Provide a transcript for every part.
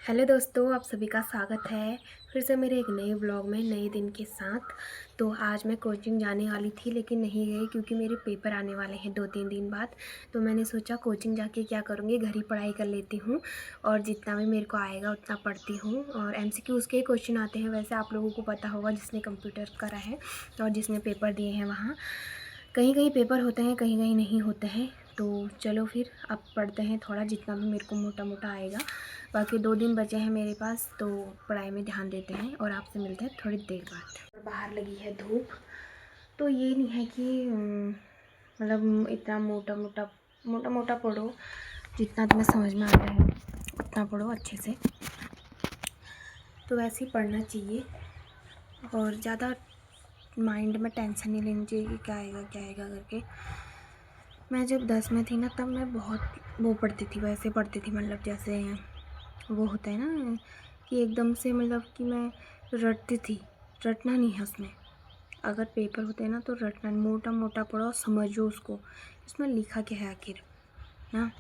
Hello दोस्तों, आप सभी का स्वागत है फिर से मेरे एक नए ब्लॉग में नए दिन के साथ। तो आज मैं कोचिंग जाने वाली थी लेकिन नहीं गई क्योंकि मेरे पेपर आने वाले हैं 2-3 दिन बाद। तो मैंने सोचा कोचिंग जाके क्या करूँगी, घर ही पढ़ाई कर लेती हूँ और जितना भी मेरे को आएगा उतना पढ़ती हूँ। और MCQs के क्वेश्चन आते हैं, वैसे आप लोगों को पता होगा जिसने कंप्यूटर करा है और जिसने पेपर दिए हैं वहाँ कहीं कहीं पेपर होते हैं, कहीं कहीं नहीं होते हैं। तो चलो फिर अब पढ़ते हैं थोड़ा, जितना भी मेरे को मोटा मोटा आएगा। बाकी 2 दिन बचे हैं मेरे पास, तो पढ़ाई में ध्यान देते हैं और आपसे मिलते हैं थोड़ी देर बाद। बाहर लगी है धूप, तो ये नहीं है कि मतलब इतना मोटा मोटा पढ़ो, जितना तुम्हें समझ में आता है उतना पढ़ो अच्छे से। तो वैसे ही पढ़ना चाहिए और ज़्यादा माइंड में टेंशन नहीं लेनी चाहिए कि क्या आएगा करके। मैं जब 10 में थी ना, तब मैं बहुत वो पढ़ती थी, वैसे पढ़ती थी, मतलब जैसे वो होता है ना कि एकदम से, मतलब कि मैं रटती थी। रटना नहीं है उसमें, अगर पेपर होते हैं ना तो रटना, मोटा मोटा पढ़ो, समझो उसको इसमें लिखा क्या है आखिर ना।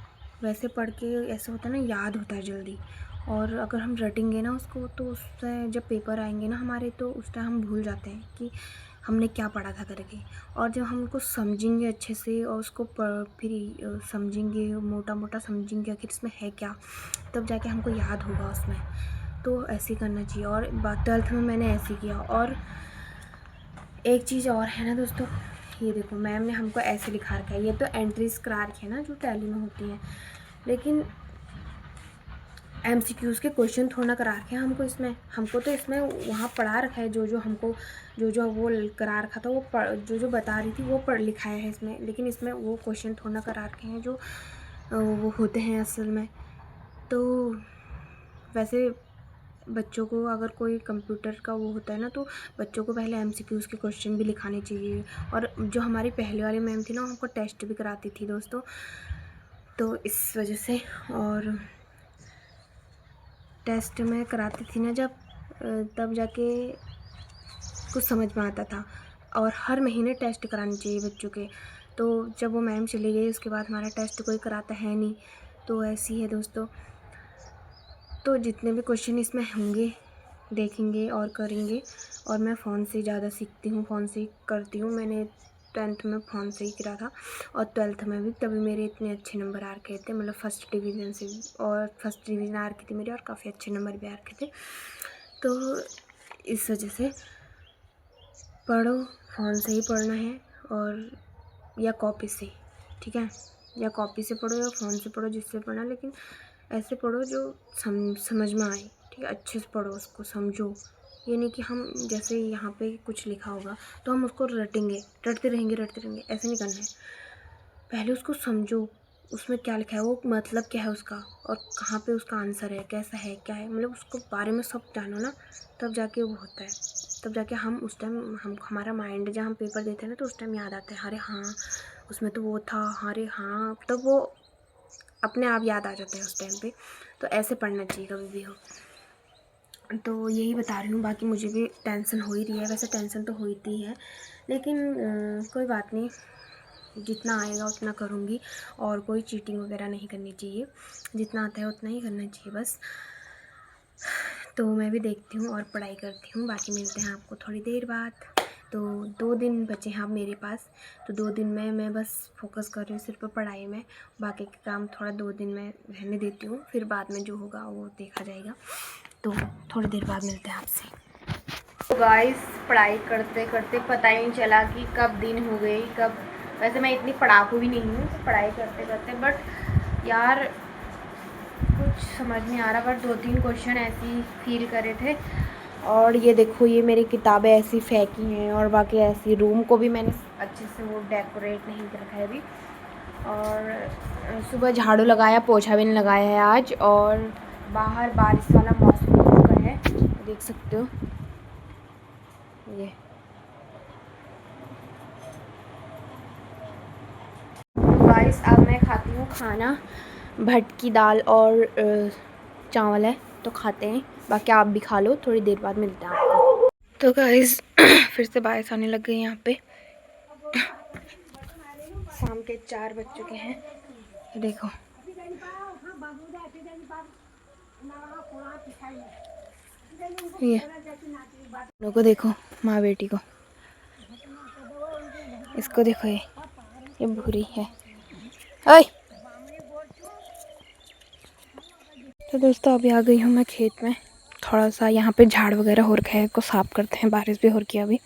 वैसे पढ़ के ऐसा होता है ना, याद होता है जल्दी। और अगर हम रटेंगे ना उसको तो उससे जब पेपर आएंगे ना हमारे, तो उस टाइम हम भूल जाते हैं कि हमने क्या पढ़ा था करके। और जब हम उनको समझेंगे अच्छे से और उसको फिर समझेंगे, मोटा मोटा समझेंगे आखिर इसमें है क्या, तब जाके हमको याद होगा उसमें। तो ऐसे ही करना चाहिए। और 12th में मैंने ऐसे किया। और एक चीज़ और है ना दोस्तों, ये देखो मैम ने हमको ऐसे लिखा रखा है, ये तो एंट्रीज करा रखी है ना जो टैली में होती हैं, लेकिन MCQs के क्वेश्चन थोड़ा ना करा रखे हैं हमको इसमें। हमको तो इसमें वहाँ पढ़ा रखा है, जो जो हमको जो वो करा रखा था, वो जो बता रही थी वो पढ़ लिखाया है इसमें। लेकिन इसमें वो क्वेश्चन थोड़ा ना करा रखे हैं जो वो होते हैं असल में। तो वैसे बच्चों को अगर कोई कंप्यूटर का वो होता है ना, तो बच्चों को पहले MCQs के क्वेश्चन भी लिखाने चाहिए। और जो हमारी पहले वाली मैम थी ना, हमको टेस्ट भी कराती थी दोस्तों, तो इस वजह से। और टेस्ट में कराती थी ना जब, तब जाके कुछ समझ में आता था। और हर महीने टेस्ट कराने चाहिए बच्चों के। तो जब वो मैम चली गई उसके बाद हमारा टेस्ट कोई कराता है नहीं। तो ऐसी है दोस्तों। तो जितने भी क्वेश्चन इसमें होंगे देखेंगे और करेंगे। और मैं फ़ोन से ज़्यादा सीखती हूँ, फ़ोन से ही करती हूँ। मैंने 10th में फ़ोन से ही करा था और 12th में भी, तभी मेरे इतने अच्छे नंबर आ रखे थे, मतलब फर्स्ट डिवीज़न से भी। और फर्स्ट डिवीज़न आ रखी थी मेरी और काफ़ी अच्छे नंबर भी आ रखे थे। तो इस वजह से पढ़ो, फ़ोन से ही पढ़ना है, और या कॉपी से, ठीक है, या कॉपी से पढ़ो या फ़ोन से पढ़ो, जिससे पढ़ना, लेकिन ऐसे पढ़ो जो समझ में आए, ठीक है। अच्छे से पढ़ो, उसको समझो। ये नहीं कि हम जैसे यहाँ पे कुछ लिखा होगा तो हम उसको रटेंगे, रटते रहेंगे, ऐसे नहीं करना है। पहले उसको समझो, उसमें क्या लिखा है, वो मतलब क्या है उसका, और कहाँ पे उसका आंसर है, कैसा है, क्या है, मतलब उसको बारे में सब जानो ना, तब जाके वो होता है। तब जाके हम उस टाइम, हम हमारा माइंड जब हम पेपर देते हैं ना, तो उस टाइम याद आता है, अरे हाँ उसमें तो वो था, अरे हाँ, तब वो अपने आप याद आ जाता है उस टाइम पे। तो ऐसे पढ़ना चाहिए कभी भी हो। तो यही बता रही हूँ। बाकी मुझे भी टेंशन हो ही रही है, वैसे टेंशन तो होती है, लेकिन कोई बात नहीं, जितना आएगा उतना करूँगी। और कोई चीटिंग वगैरह नहीं करनी चाहिए, जितना आता है उतना ही करना चाहिए बस। तो मैं भी देखती हूँ और पढ़ाई करती हूँ। बाकी मिलते हैं आपको थोड़ी देर बाद। तो 2 दिन बचे हैं अब मेरे पास, तो 2 दिन में मैं बस फोकस कर रही हूँ सिर्फ पढ़ाई में। बाकी के काम थोड़ा 2 दिन में रहने देती हूँ, फिर बाद में जो होगा वो देखा जाएगा। तो थोड़ी देर बाद मिलते हैं आपसे। तो गाइस, पढ़ाई करते करते पता ही नहीं चला कि कब दिन हो गई, कब। वैसे मैं इतनी पढ़ाकू भी नहीं हूँ, तो पढ़ाई करते करते बट यार कुछ समझ नहीं आ रहा। बट 2-3 क्वेश्चन ऐसे ही फील करे थे। और ये देखो, ये मेरी किताबें ऐसी फेंकी हैं, और बाकी ऐसी रूम को भी मैंने अच्छे से वो डेकोरेट नहीं कर रखा है अभी। और सुबह झाड़ू लगाया, पोछा भी नहीं लगाया है आज। और बाहर बारिश वाला मौसम हो चुका है, देख सकते हो ये। गाइस, अब मैं खाती हूँ खाना, भटकी दाल और चावल है, तो खाते हैं। बाकी आप भी खा लो, थोड़ी देर बाद मिलते हैं आपको। तो गाइस फिर से बारिश आने लग गई यहाँ पे। शाम के 4 बज चुके हैं, देखो। ये दोनों को देखो, माँ बेटी को। इसको देखो, ये बुरी है। ओए! तो दोस्तों अभी आ गई हूँ मैं खेत में। थोड़ा सा यहाँ पे झाड़ वगैरह हो रखा है, को साफ करते हैं। बारिश भी हो रखी है अभी,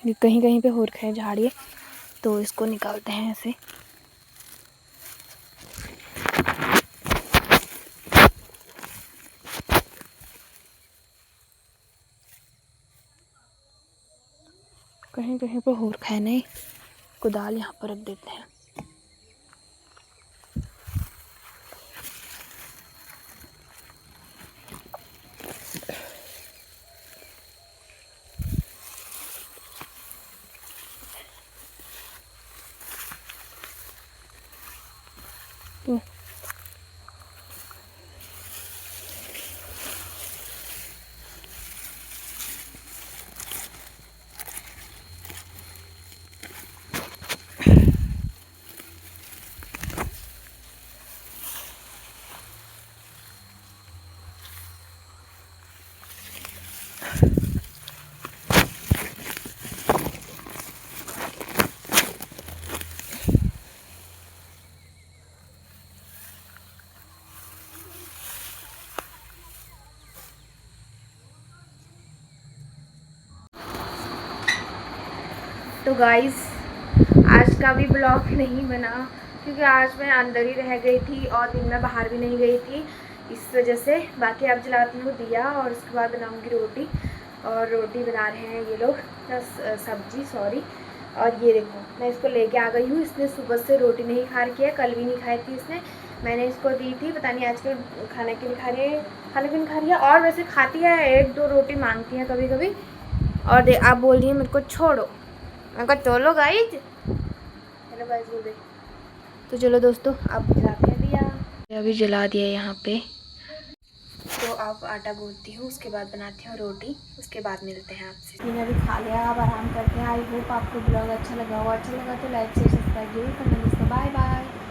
कहीं कहीं पे हो रखा है झाड़, ये तो इसको निकालते हैं ऐसे। कहीं कहीं पे हो रखा है, नहीं कुदाल यहाँ पर रख देते हैं। तो गाइस आज का भी ब्लॉग नहीं बना, क्योंकि आज मैं अंदर ही रह गई थी और दिन में बाहर भी नहीं गई थी, इस वजह से। बाकी अब जलाती हूँ दिया और उसके बाद बनाऊँगी रोटी। और रोटी बना रहे हैं ये लोग, सब्जी सॉरी। और ये देखो मैं इसको लेके आ गई हूँ। इसने सुबह से रोटी नहीं खा रखी है, कल भी नहीं खाई थी इसने। मैंने इसको दी थी, पता नहीं आजकल खाने के लिए खा रही है, खाने के लिए खा रही है। और वैसे खाती है, 1-2 रोटी मांगती है कभी कभी। और आप बोल रही है मेरे को छोड़ो, मैं कहा चलो गाइज, हेलो गाइज बोल रही। तो चलो दोस्तों आप जलाते हैं दिया, अभी जला दिया यहाँ पे। तो आप आटा गूंथती हूँ, उसके बाद बनाती हूँ रोटी, उसके बाद मिलते हैं आपसे। मैंने अभी खा लिया, अब आराम करते हैं। आई होप आपको ब्लॉग अच्छा लगा हो। अच्छा लगा तो लाइक शेयर सब्सक्राइब जरूर करना दोस्तों। Bye bye.